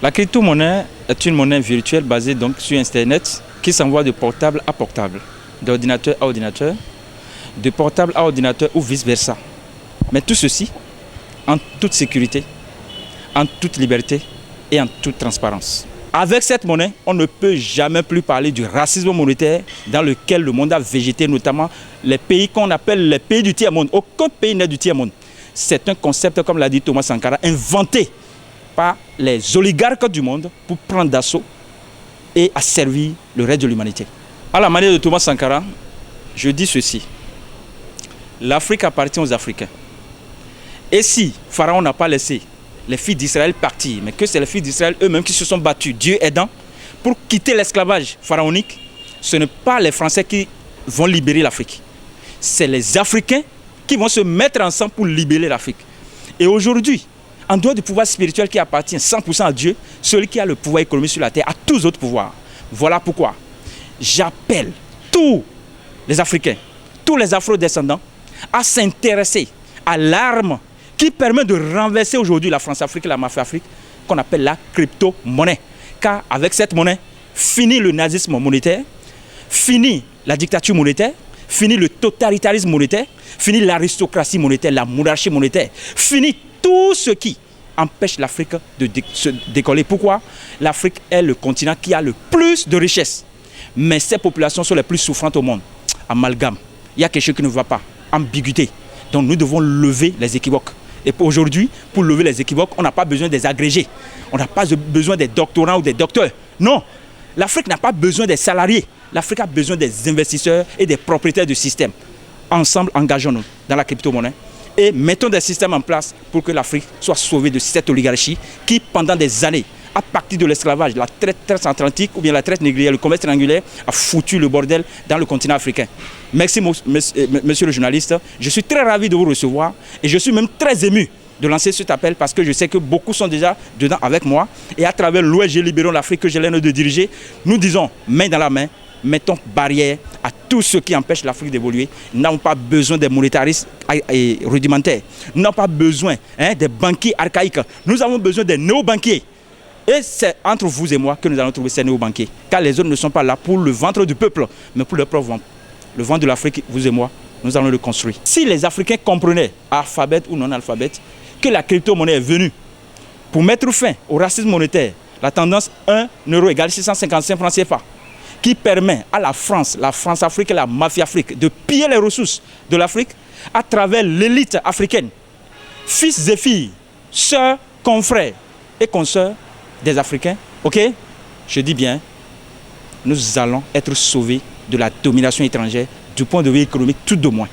La crypto-monnaie est une monnaie virtuelle basée donc sur Internet qui s'envoie de portable à portable, d'ordinateur à ordinateur, de portable à ordinateur ou vice-versa. Mais tout ceci en toute sécurité, en toute liberté et en toute transparence. Avec cette monnaie, on ne peut jamais plus parler du racisme monétaire dans lequel le monde a végété, notamment les pays qu'on appelle les pays du tiers-monde. Aucun pays n'est du tiers-monde. C'est un concept, comme l'a dit Thomas Sankara, inventé par les oligarques du monde pour prendre d'assaut et asservir le reste de l'humanité. À la manière de Thomas Sankara, je dis ceci. L'Afrique appartient aux Africains. Et si Pharaon n'a pas laissé les filles d'Israël partir, mais que c'est les filles d'Israël eux-mêmes qui se sont battus, Dieu aidant, pour quitter l'esclavage pharaonique, ce n'est pas les Français qui vont libérer l'Afrique. C'est les Africains qui vont se mettre ensemble pour libérer l'Afrique. Et aujourd'hui, en dehors du pouvoir spirituel qui appartient 100% à Dieu, celui qui a le pouvoir économique sur la terre a tous les autres pouvoirs. Voilà pourquoi j'appelle tous les Africains, tous les Afro-descendants à s'intéresser à l'arme qui permet de renverser aujourd'hui la France-Afrique et la mafia-Afrique, qu'on appelle la crypto-monnaie. Car avec cette monnaie, finit le nazisme monétaire, finit la dictature monétaire, finit le totalitarisme monétaire, finit l'aristocratie monétaire, la monarchie monétaire, finit tout ce qui empêche l'Afrique de se décoller. Pourquoi? L'Afrique est le continent qui a le plus de richesses. Mais ces populations sont les plus souffrantes au monde. Amalgame. Il y a quelque chose qui ne va pas. Ambiguïté. Donc nous devons lever les équivoques. Et aujourd'hui, pour lever les équivoques, on n'a pas besoin des agrégés. On n'a pas besoin des doctorants ou des docteurs. Non. L'Afrique n'a pas besoin des salariés. L'Afrique a besoin des investisseurs et des propriétaires du système. Ensemble, engageons-nous dans la crypto-monnaie et mettons des systèmes en place pour que l'Afrique soit sauvée de cette oligarchie qui, pendant des années, à partir de l'esclavage, la traite transatlantique ou bien la traite négrière, le commerce triangulaire, a foutu le bordel dans le continent africain. Merci, monsieur le journaliste. Je suis très ravi de vous recevoir et je suis même très ému de lancer cet appel parce que je sais que beaucoup sont déjà dedans avec moi. Et à travers l'ONG Libérons l'Afrique que j'ai l'honneur de diriger, nous disons main dans la main, mettons barrière à tous ceux qui empêchent l'Afrique d'évoluer. Nous n'avons pas besoin des monétaristes rudimentaires. Nous n'avons pas besoin des banquiers archaïques. Nous avons besoin des néo-banquiers. Et c'est entre vous et moi que nous allons trouver ces néo-banquiers. Car les autres ne sont pas là pour le ventre du peuple, mais pour leur propre ventre. Le ventre de l'Afrique, vous et moi, nous allons le construire. Si les Africains comprenaient, alphabète ou non-alphabète, que la crypto-monnaie est venue pour mettre fin au racisme monétaire, la tendance 1 euro égale 655 francs CFA, qui permet à la France-Afrique et la mafia-Afrique de piller les ressources de l'Afrique à travers l'élite africaine, fils et filles, sœurs, confrères et consoeurs des Africains, ok? Je dis bien, nous allons être sauvés de la domination étrangère du point de vue économique tout de moins.